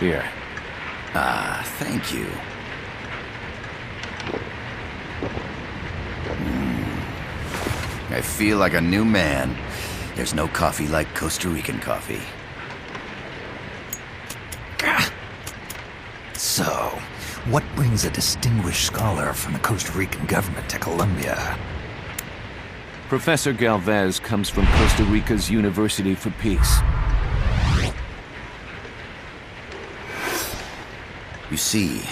Here. Ah, thank you. I feel like a new man. There's no coffee like Costa Rican coffee. So, what brings a distinguished scholar from the Costa Rican government to Colombia? Professor Galvez comes from Costa Rica's University for Peace. You see,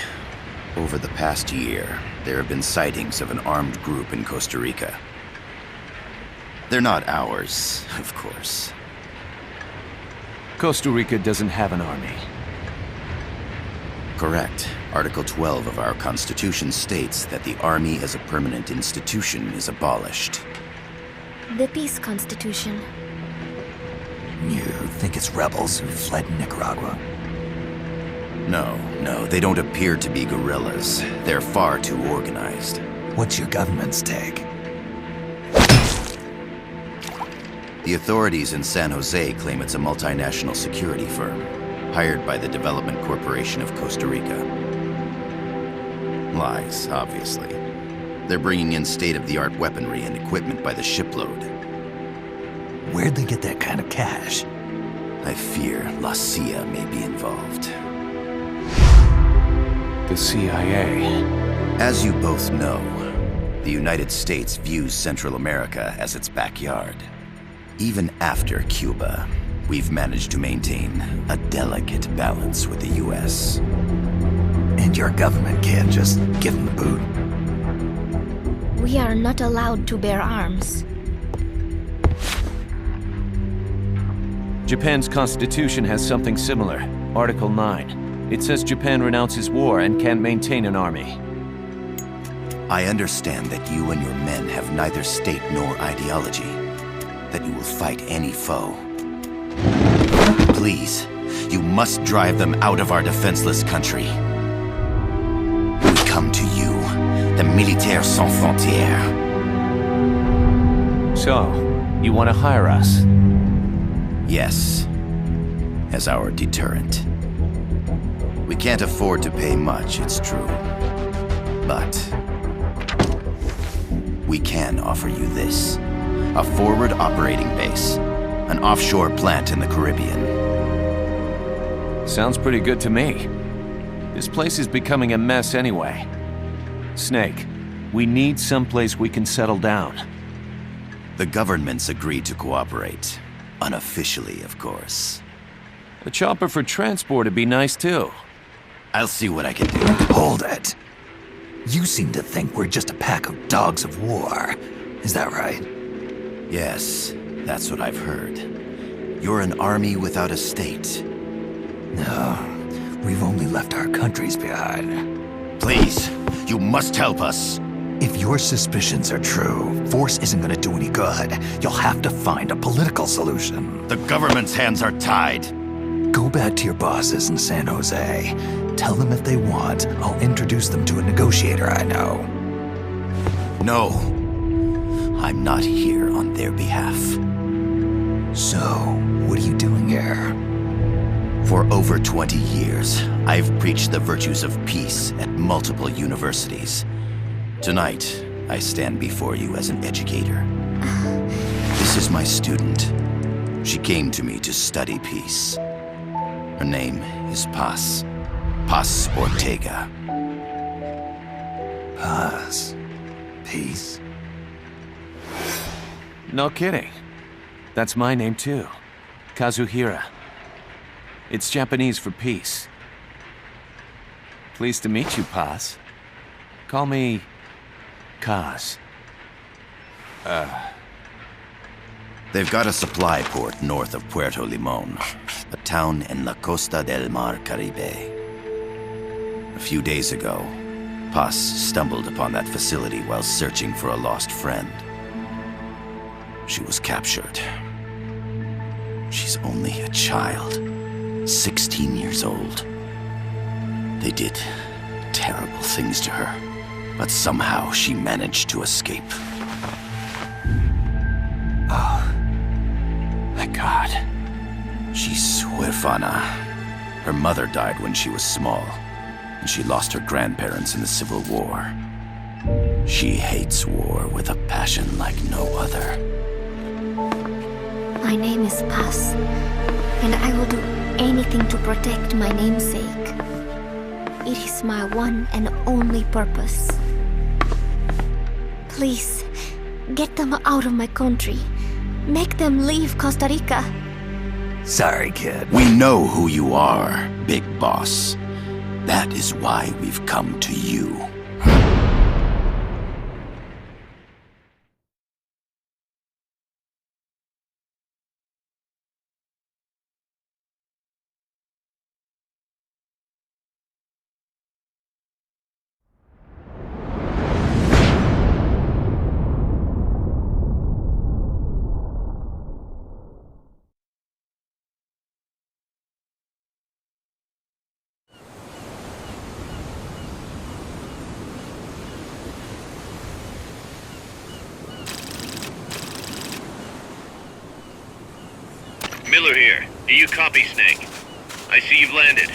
over the past year, there have been sightings of an armed group in Costa Rica. They're not ours, of course. Costa Rica doesn't have an army. Correct. Article 12 of our Constitution states that the Army as a permanent institution is abolished. The Peace Constitution. You think it's rebels who fled Nicaragua? No, they don't appear to be guerrillas. They're far too organized. What's your government's take? The authorities in San Jose claim it's a multinational security firm, hired by the Development Corporation of Costa Rica. Lies, obviously. They're bringing in state-of-the-art weaponry and equipment by the shipload. Where'd they get that kind of cash? I fear La CIA may be involved. The CIA. As you both know, the United States views Central America as its backyard. Even after Cuba, we've managed to maintain a delicate balance with the U.S. And your government can't just give them the boot? We are not allowed to bear arms. Japan's constitution has something similar. Article 9. It says Japan renounces war and can't maintain an army. I understand that you and your men have neither state nor ideology. That you will fight any foe. Please, you must drive them out of our defenseless country. We come to you, the Militares Sans Frontiers. So, you want to hire us? Yes, as our deterrent. We can't afford to pay much, it's true. But we can offer you this. A forward operating base. An offshore plant in the Caribbean. Sounds pretty good to me. This place is becoming a mess anyway. Snake, we need someplace we can settle down. The government's agreed to cooperate. Unofficially, of course. A chopper for transport would be nice too. I'll see what I can do. Hold it. You seem to think we're just a pack of dogs of war. Is that right? Yes, that's what I've heard. You're an army without a state. No, we've only left our countries behind. Please, you must help us. If your suspicions are true, force isn't gonna do any good. You'll have to find a political solution. The government's hands are tied. Go back to your bosses in San Jose. Tell them if they want, I'll introduce them to a negotiator I know. No. I'm not here on their behalf. So, what are you doing here? For over 20 years, I've preached the virtues of peace at multiple universities. Tonight, I stand before you as an educator. This is my student. She came to me to study peace. Her name is Paz. Paz Ortega. Paz. Peace. No kidding. That's my name too. Kazuhira. It's Japanese for peace. Pleased to meet you, Paz. Call me Kaz. They've got a supply port north of Puerto Limon, a town in la Costa del Mar Caribe. A few days ago, Paz stumbled upon that facility while searching for a lost friend. She was captured. She's only a child, 16 years old. They did terrible things to her, but somehow she managed to escape. Oh, my God. She's huérfana. Her mother died when she was small, and she lost her grandparents in the Civil War. She hates war with a passion like no other. My name is Paz, and I will do anything to protect my namesake. It is my one and only purpose. Please, get them out of my country. Make them leave Costa Rica. Sorry, kid. We know who you are, Big Boss. That is why we've come to you. Miller here. Do you copy, Snake? I see you've landed.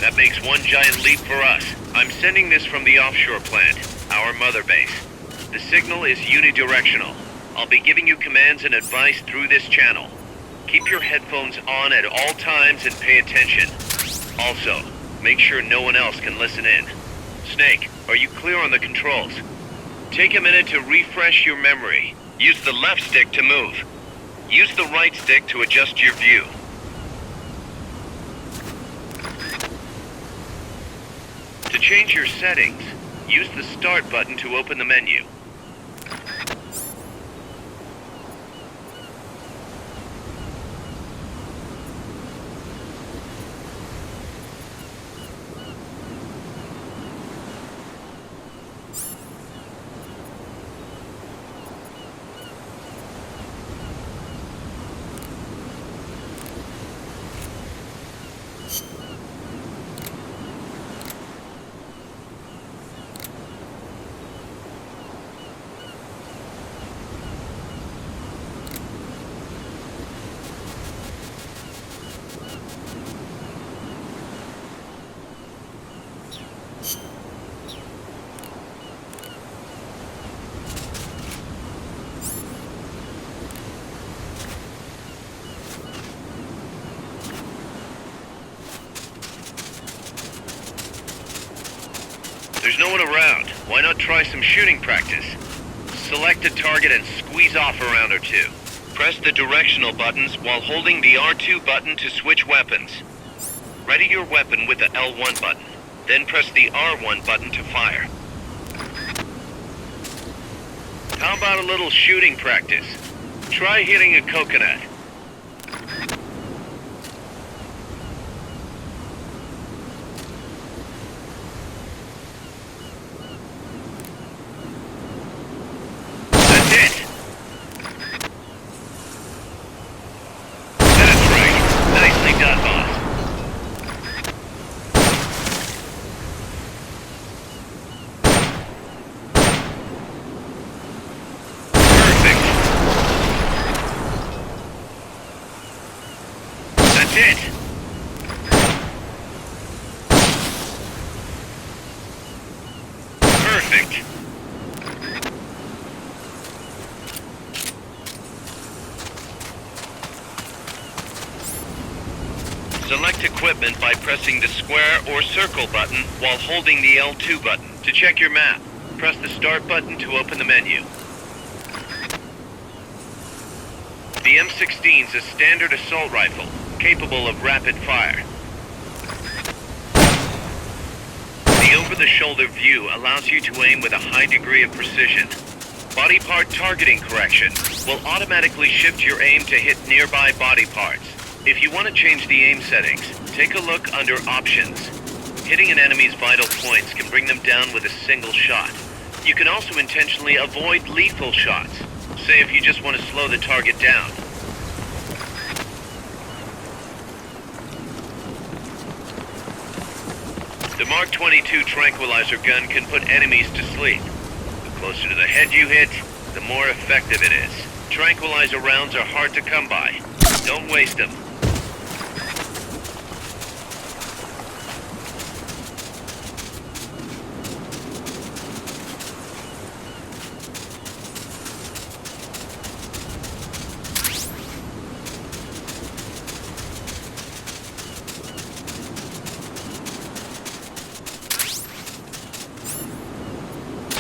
That makes one giant leap for us. I'm sending this from the offshore plant, our mother base. The signal is unidirectional. I'll be giving you commands and advice through this channel. Keep your headphones on at all times and pay attention. Also, make sure no one else can listen in. Snake, are you clear on the controls? Take a minute to refresh your memory. Use the left stick to move. Use the right stick to adjust your view. To change your settings, use the Start button to open the menu. There's no one around. Why not try some shooting practice? Select a target and squeeze off a round or two. Press the directional buttons while holding the R2 button to switch weapons. Ready your weapon with the L1 button. Then press the R1 button to fire. How about a little shooting practice? Try hitting a coconut. Perfect. Select equipment by pressing the square or circle button while holding the L2 button. To check your map, press the Start button to open the menu. The M16 is a standard assault rifle, capable of rapid fire. The over-the-shoulder view allows you to aim with a high degree of precision. Body part targeting correction will automatically shift your aim to hit nearby body parts. If you want to change the aim settings, take a look under Options. Hitting an enemy's vital points can bring them down with a single shot. You can also intentionally avoid lethal shots, say if you just want to slow the target down. The Mark 22 tranquilizer gun can put enemies to sleep. The closer to the head you hit, the more effective it is. Tranquilizer rounds are hard to come by. Don't waste them.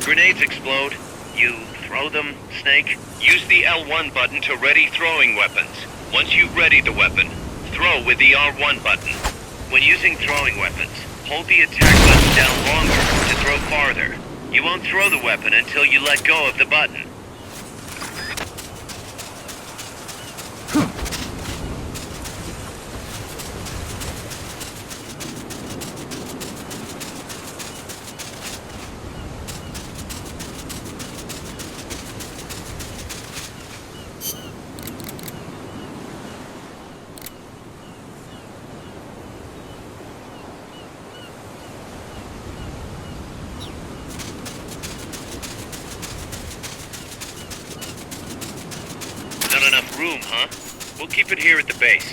grenades explode, you throw them, Snake? Use the L1 button to ready throwing weapons. Once you ready the weapon, throw with the R1 button. When using throwing weapons, hold the attack button down longer to throw farther. You won't throw the weapon until you let go of the button. Not enough room, huh? We'll keep it here at the base.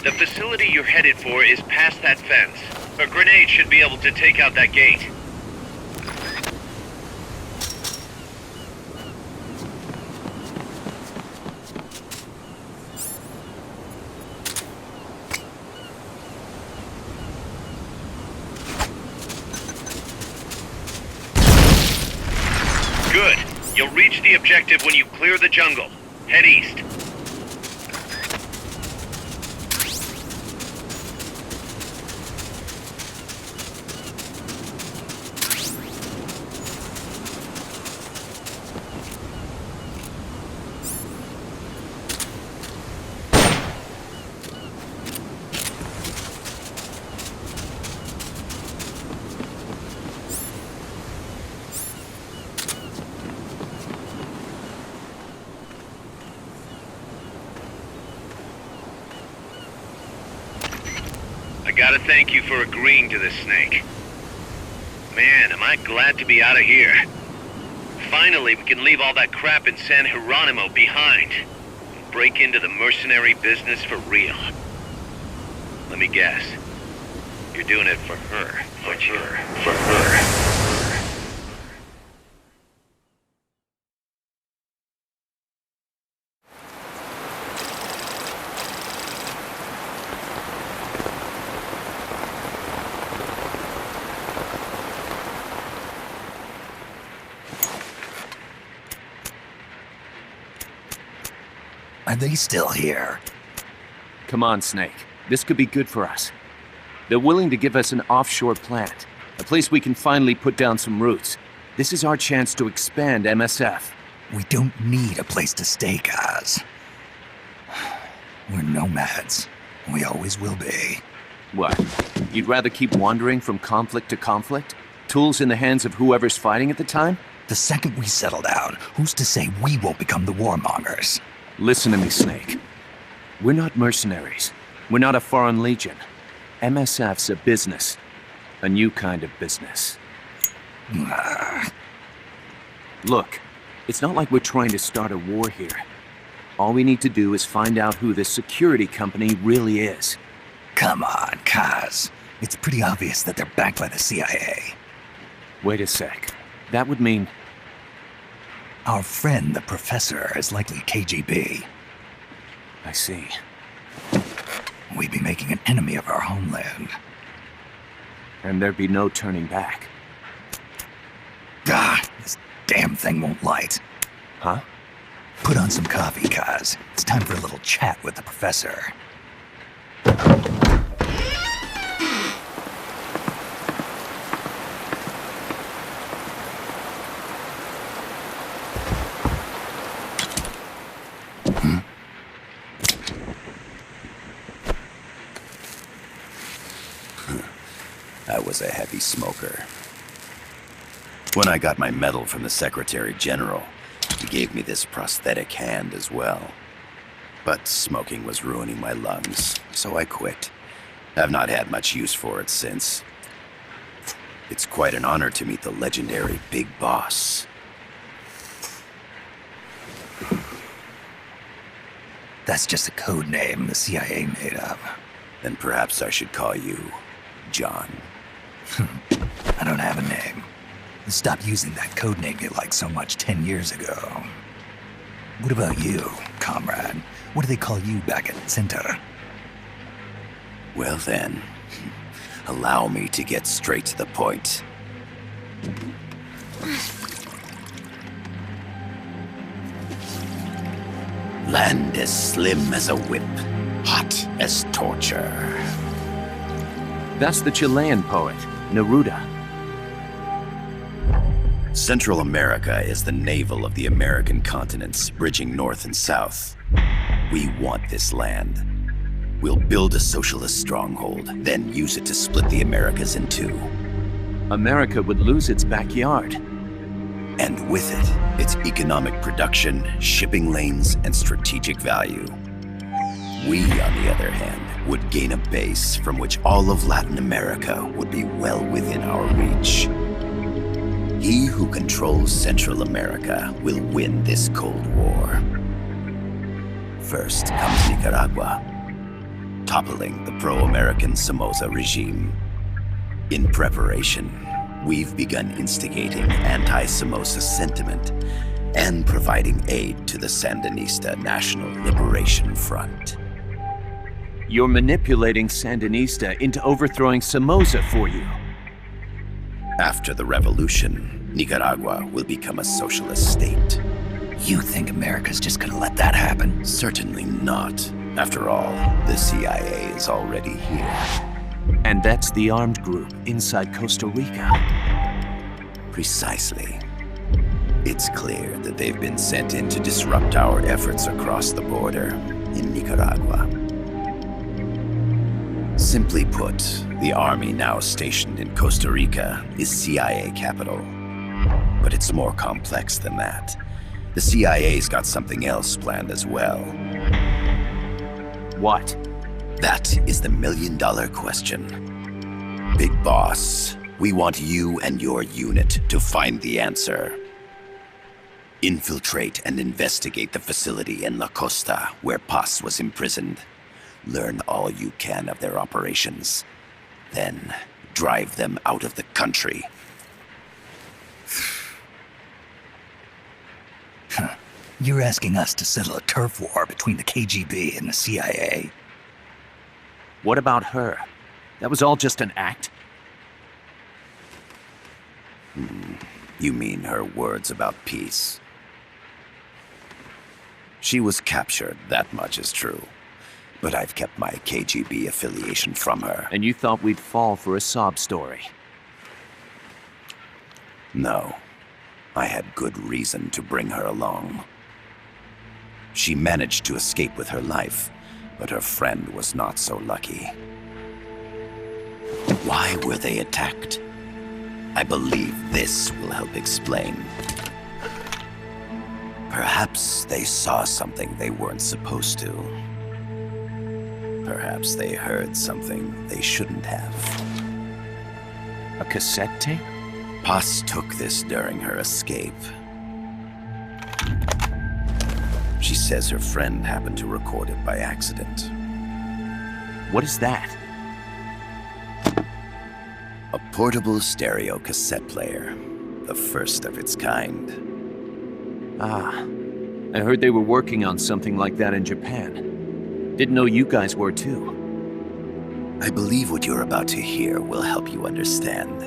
The facility you're headed for is past that fence. A grenade should be able to take out that gate. Good. You'll reach the objective when you clear the jungle. Head east. I gotta thank you for agreeing to this, Snake. Man, am I glad to be out of here. Finally, we can leave all that crap in San Geronimo behind and break into the mercenary business for real. Let me guess. You're doing it for her, aren't you? For her. Are they still here? Come on, Snake. This could be good for us. They're willing to give us an offshore plant, a place we can finally put down some roots. This is our chance to expand MSF. We don't need a place to stay, Kaz. We're nomads. We always will be. What? You'd rather keep wandering from conflict to conflict? Tools in the hands of whoever's fighting at the time? The second we settle down, who's to say we won't become the warmongers? Listen to me, Snake. We're not mercenaries. We're not a foreign legion. MSF's a business. A new kind of business. Look, it's not like we're trying to start a war here. All we need to do is find out who this security company really is. Come on, Kaz. It's pretty obvious that they're backed by the CIA. Wait a sec. That would mean... Our friend, the professor, is likely KGB. I see. We'd be making an enemy of our homeland. And there'd be no turning back. This damn thing won't light. Huh? Put on some coffee, Kaz. It's time for a little chat with the professor. I was a heavy smoker. When I got my medal from the Secretary General, he gave me this prosthetic hand as well. But smoking was ruining my lungs, so I quit. Have not had much use for it since. It's quite an honor to meet the legendary Big Boss. That's just a code name the CIA made up. Then perhaps I should call you John. I don't have a name. Stop using that code name you liked so much 10 years ago. What about you, comrade? What do they call you back at Center? Well then, allow me to get straight to the point. Land as slim as a whip, hot as torture. That's the Chilean poet, Neruda. Central America is the navel of the American continents, bridging north and south. We want this land. We'll build a socialist stronghold, then use it to split the Americas in two. America would lose its backyard. And with it, its economic production, shipping lanes, and strategic value. We, on the other hand, would gain a base from which all of Latin America would be well within our reach. He who controls Central America will win this Cold War. First comes Nicaragua, toppling the pro-American Somoza regime. In preparation, we've begun instigating anti-Somoza sentiment and providing aid to the Sandinista National Liberation Front. You're manipulating Sandinista into overthrowing Somoza for you. After the revolution, Nicaragua will become a socialist state. You think America's just gonna let that happen? Certainly not. After all, the CIA is already here. And that's the armed group inside Costa Rica. Precisely. It's clear that they've been sent in to disrupt our efforts across the border in Nicaragua. Simply put, the army now stationed in Costa Rica is CIA capital. But it's more complex than that. The CIA's got something else planned as well. What? That is the million-dollar question. Big Boss, we want you and your unit to find the answer. Infiltrate and investigate the facility in La Costa where Paz was imprisoned. Learn all you can of their operations. Then, drive them out of the country. You're asking us to settle a turf war between the KGB and the CIA? What about her? That was all just an act? You mean her words about peace? She was captured, that much is true. But I've kept my KGB affiliation from her. And you thought we'd fall for a sob story? No. I had good reason to bring her along. She managed to escape with her life, but her friend was not so lucky. Why were they attacked? I believe this will help explain. Perhaps they saw something they weren't supposed to. Perhaps they heard something they shouldn't have. A cassette tape? Paz took this during her escape. She says her friend happened to record it by accident. What is that? A portable stereo cassette player. The first of its kind. Ah, I heard they were working on something like that in Japan. Didn't know you guys were too. I believe what you're about to hear will help you understand.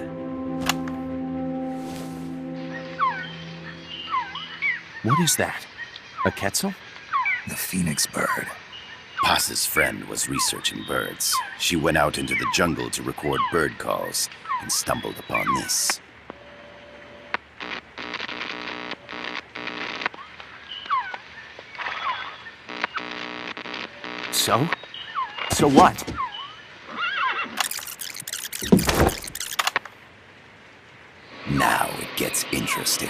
What is that? A Quetzal? The phoenix bird. Paz's friend was researching birds. She went out into the jungle to record bird calls and stumbled upon this. So? So what? Now it gets interesting.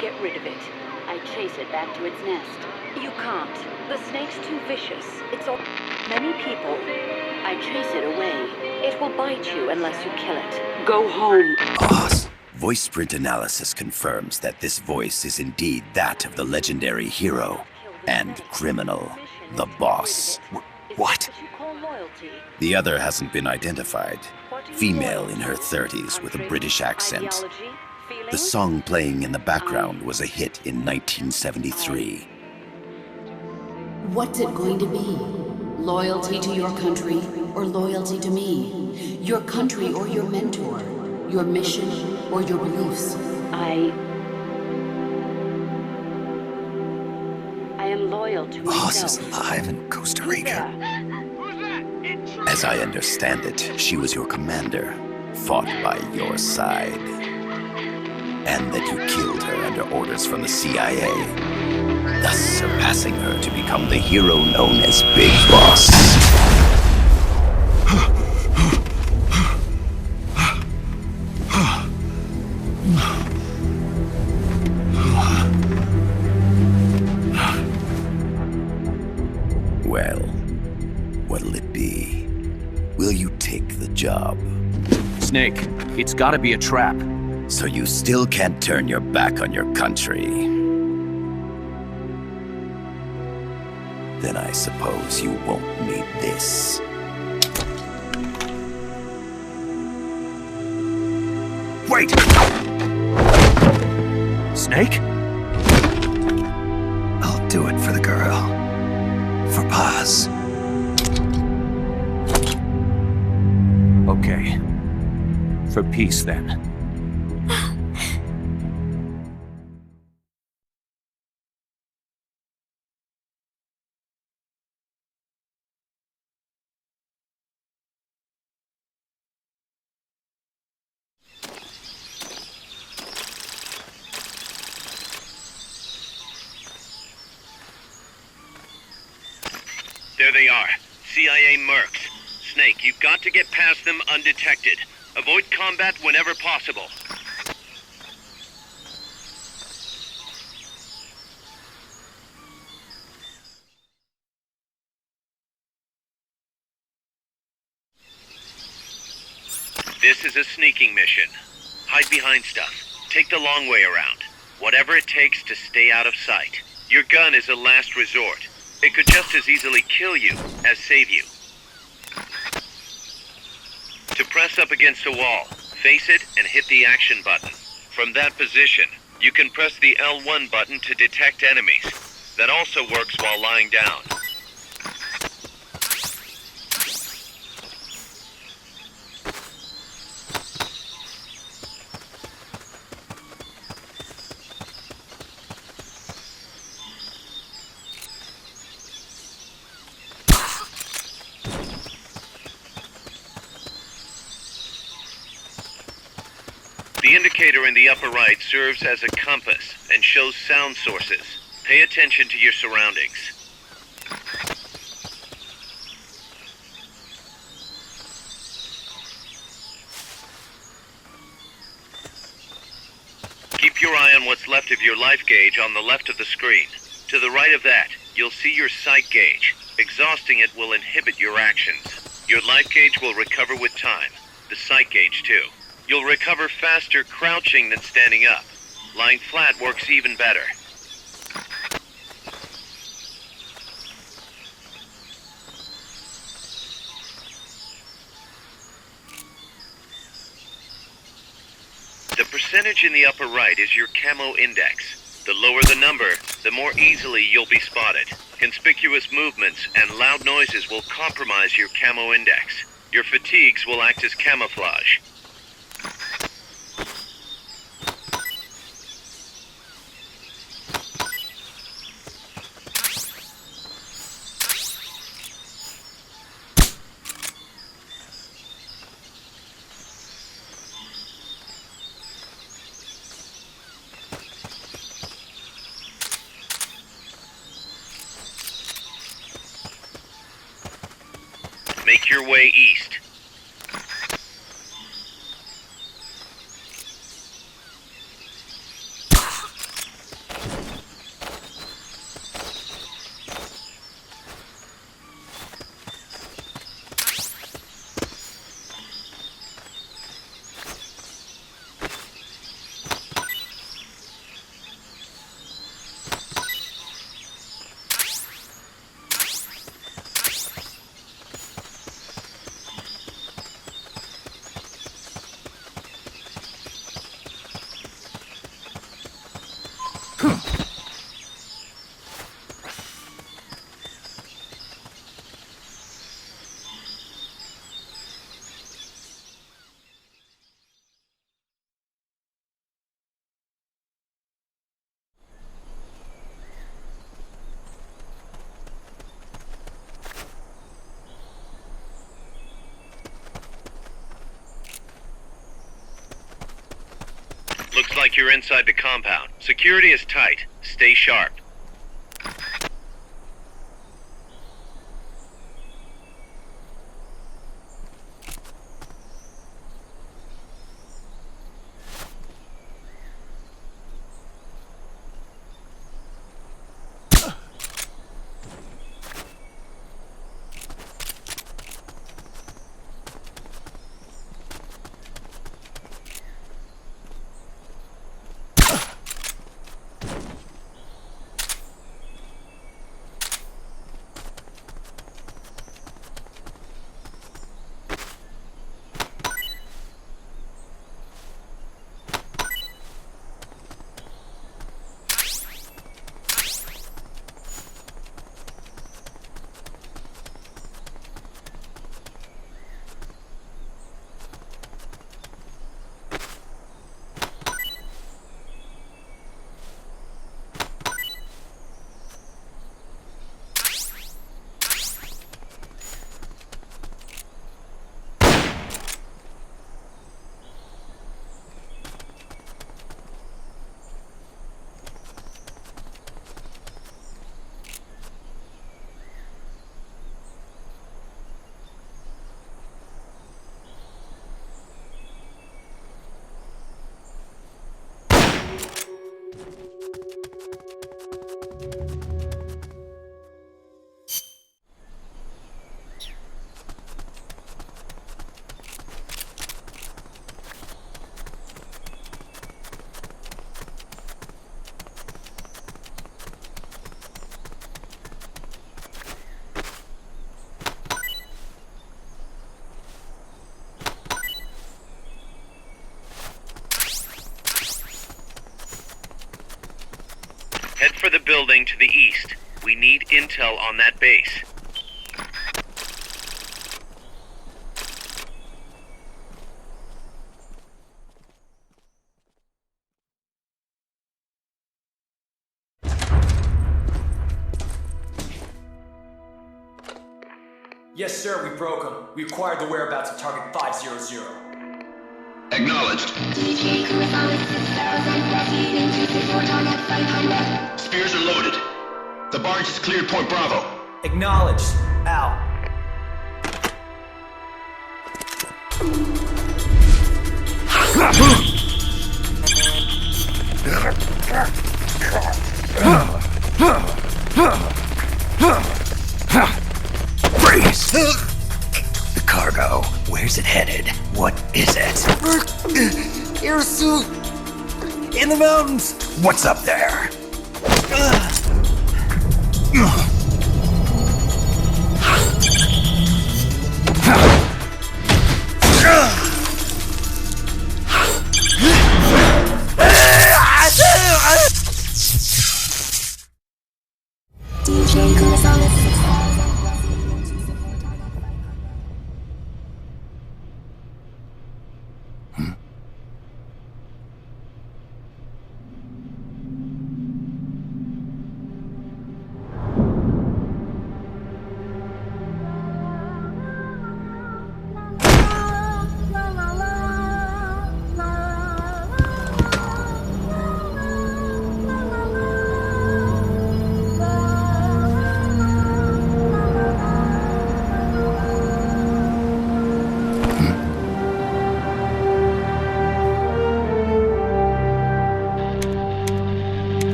get rid of it. I chase it back to its nest. You can't. The snake's too vicious. It's all many people. I chase it away. It will bite you unless you kill it. Go home. Boss. Voice print analysis confirms that this voice is indeed that of the legendary hero and criminal, the boss. What? The other hasn't been identified. Female in her 30s with a British accent. The song playing in the background was a hit in 1973. What's it going to be? Loyalty to your country or loyalty to me? Your country or your mentor? Your mission or your beliefs? I am loyal to Boss myself. is alive in Costa Rica. As I understand it, she was your commander, fought by your side. And that you killed her under orders from the CIA, thus surpassing her to become the hero known as Big Boss. Well, what'll it be? Will you take the job? Snake, it's gotta be a trap. So you still can't turn your back on your country? Then I suppose you won't need this. Wait! Snake? I'll do it for the girl. For Paz. Okay. For peace, then. There they are. CIA mercs. Snake, you've got to get past them undetected. Avoid combat whenever possible. This is a sneaking mission. Hide behind stuff. Take the long way around. Whatever it takes to stay out of sight. Your gun is a last resort. It could just as easily kill you as save you. To press up against a wall, face it and hit the action button. From that position, you can press the L1 button to detect enemies. That also works while lying down. The indicator in the upper right serves as a compass and shows sound sources. Pay attention to your surroundings. Keep your eye on what's left of your life gauge on the left of the screen. To the right of that, you'll see your sight gauge. Exhausting it will inhibit your actions. Your life gauge will recover with time. The sight gauge too. You'll recover faster crouching than standing up. Lying flat works even better. The percentage in the upper right is your camo index. The lower the number, the more easily you'll be spotted. Conspicuous movements and loud noises will compromise your camo index. Your fatigues will act as camouflage. Make your way east. Looks like you're inside the compound. Security is tight. Stay sharp. Head for the building to the east. We need intel on that base. Yes, sir, we broke them. We acquired the whereabouts of target 500. Acknowledged. Spears are loaded. The barge is cleared Point Bravo. Acknowledged. Out. Freeze! The cargo. Where's it headed? What is it? Air suit! In the mountains! What's up there?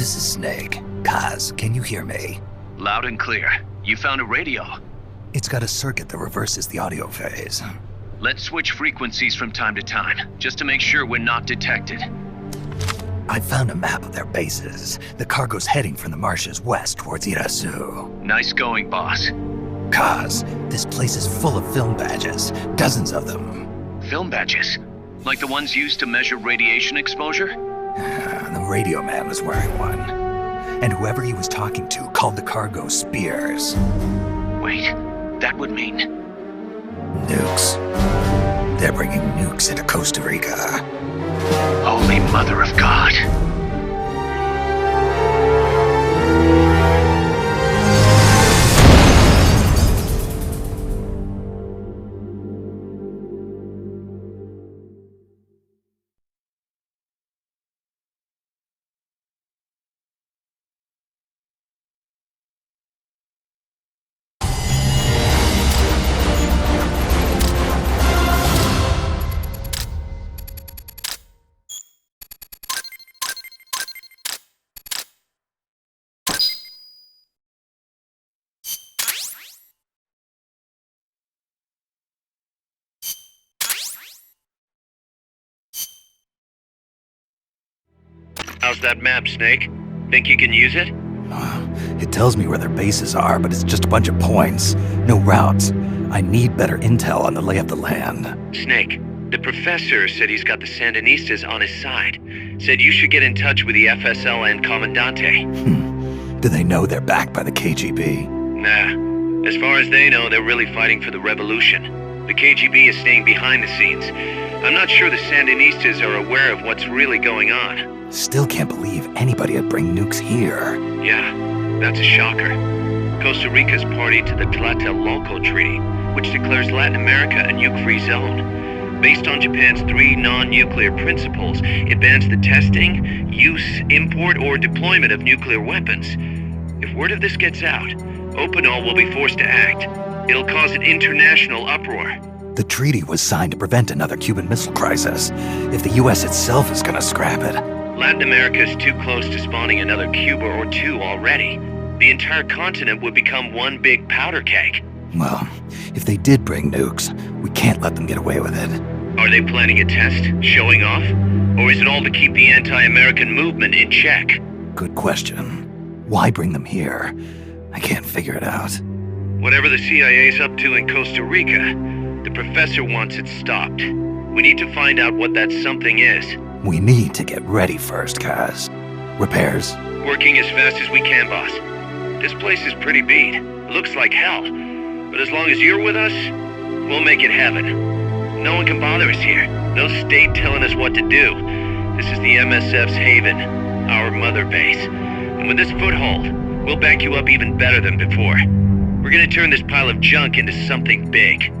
This is Snake. Kaz, can you hear me? Loud and clear. You found a radio. It's got a circuit that reverses the audio phase. Let's switch frequencies from time to time, just to make sure we're not detected. I found a map of their bases. The cargo's heading from the marshes west towards EE.UU. Nice going, boss. Kaz, this place is full of film badges. Dozens of them. Film badges? Like the ones used to measure radiation exposure? The radio man was wearing one. And whoever he was talking to called the cargo spears. Wait, that would mean... Nukes. They're bringing nukes into Costa Rica. Holy Mother of God. How's that map, Snake? Think you can use it? It tells me where their bases are, but it's just a bunch of points. No routes. I need better intel on the lay of the land. Snake, the professor said he's got the Sandinistas on his side. Said you should get in touch with the FSL and Comandante. Do they know they're backed by the KGB? Nah. As far as they know, they're really fighting for the revolution. The KGB is staying behind the scenes. I'm not sure the Sandinistas are aware of what's really going on. Still can't believe anybody would bring nukes here. Yeah, that's a shocker. Costa Rica's party to the Tlatelolco Treaty, which declares Latin America a nuke-free zone. Based on Japan's 3 non-nuclear principles, it bans the testing, use, import, or deployment of nuclear weapons. If word of this gets out, Opinol will be forced to act. It'll cause an international uproar. The treaty was signed to prevent another Cuban Missile Crisis. If the U.S. itself is gonna scrap it... Latin America is too close to spawning another Cuba or two already. The entire continent would become one big powder keg. Well, if they did bring nukes, we can't let them get away with it. Are they planning a test? Showing off? Or is it all to keep the anti-American movement in check? Good question. Why bring them here? I can't figure it out. Whatever the CIA's up to in Costa Rica, the professor wants it stopped. We need to find out what that something is. We need to get ready first, Kaz. Repairs? Working as fast as we can, boss. This place is pretty beat. Looks like hell. But as long as you're with us, we'll make it heaven. No one can bother us here. No state telling us what to do. This is the MSF's haven, our mother base. And with this foothold, we'll back you up even better than before. We're gonna turn this pile of junk into something big.